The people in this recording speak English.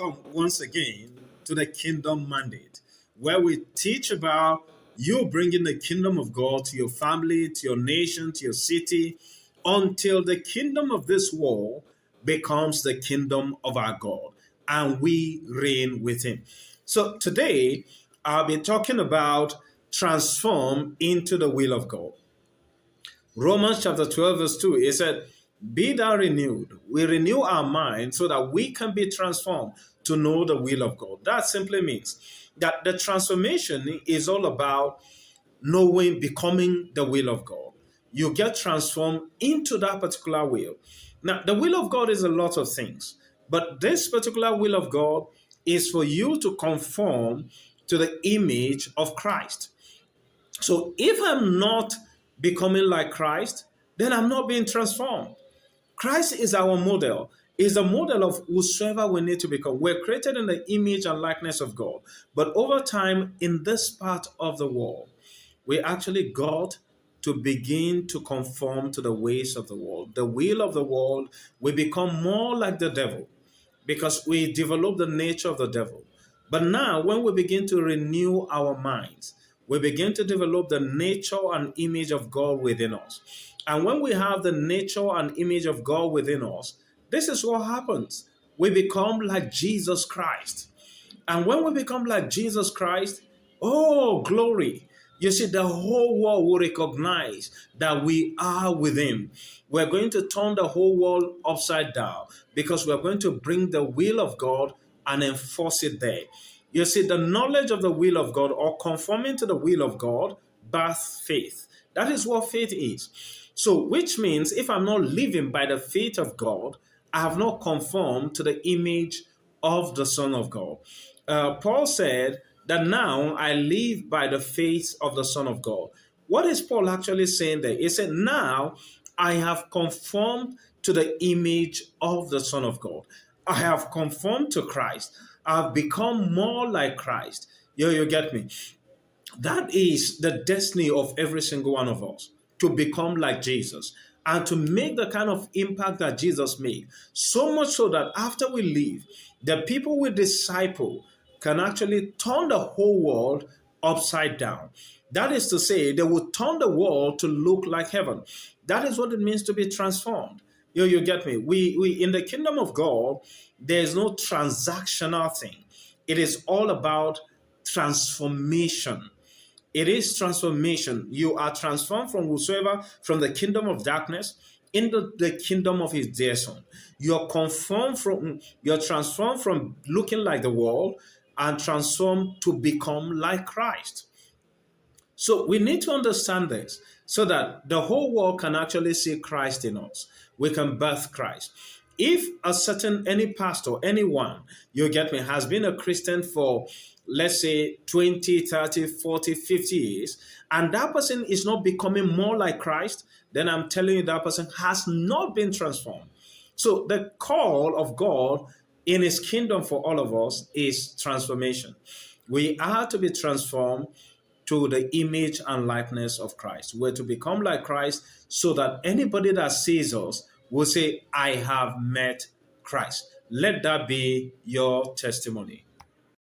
welcome once again to the Kingdom Mandate, where we teach about you bringing the kingdom of God to your family, to your nation, to your city, until the kingdom of this world becomes the kingdom of our God and we reign with Him. So today, I'll be talking about transform into the will of God. Romans chapter 12, verse 2, it said, be thou renewed. We renew our mind so that we can be transformed to know the will of God. That simply means that the transformation is all about knowing, becoming the will of God. You get transformed into that particular will. Now, the will of God is a lot of things, but this particular will of God is for you to conform to the image of Christ. So if I'm not becoming like Christ, then I'm not being transformed. Christ is our model, is the model of whosoever we need to become. We're created in the image and likeness of God. But over time, in this part of the world, we actually got to begin to conform to the ways of the world. The will of the world, we become more like the devil because we develop the nature of the devil. But now, when we begin to renew our minds, we begin to develop the nature and image of God within us. And when we have the nature and image of God within us, this is what happens. We become like Jesus Christ. And when we become like Jesus Christ, oh, glory. You see, the whole world will recognize that we are with Him. We're going to turn the whole world upside down because we're going to bring the will of God and enforce it there. You see, the knowledge of the will of God or conforming to the will of God births faith. That is what faith is. So, which means if I'm not living by the faith of God, I have not conformed to the image of the Son of God. Paul said that now I live by the faith of the Son of God. What is Paul actually saying there? He said, now I have conformed to the image of the Son of God. I have conformed to Christ. I've become more like Christ. You get me? That is the destiny of every single one of us, to become like Jesus and to make the kind of impact that Jesus made. So much so that after we leave, the people we disciple can actually turn the whole world upside down. That is to say, they will turn the world to look like heaven. That is what it means to be transformed. You get me? We in the kingdom of God, there is no transactional thing. It is all about transformation. It is transformation. You are transformed from whosoever, from the kingdom of darkness into the kingdom of His dear Son. You're transformed from looking like the world and transformed to become like Christ. So we need to understand this so that the whole world can actually see Christ in us. We can birth Christ. If any pastor, anyone, you get me, has been a Christian for, let's say, 20, 30, 40, 50 years, and that person is not becoming more like Christ, then I'm telling you that person has not been transformed. So the call of God in His kingdom for all of us is transformation. We are to be transformed to the image and likeness of Christ. We're to become like Christ so that anybody that sees us will say, I have met Christ. Let that be your testimony.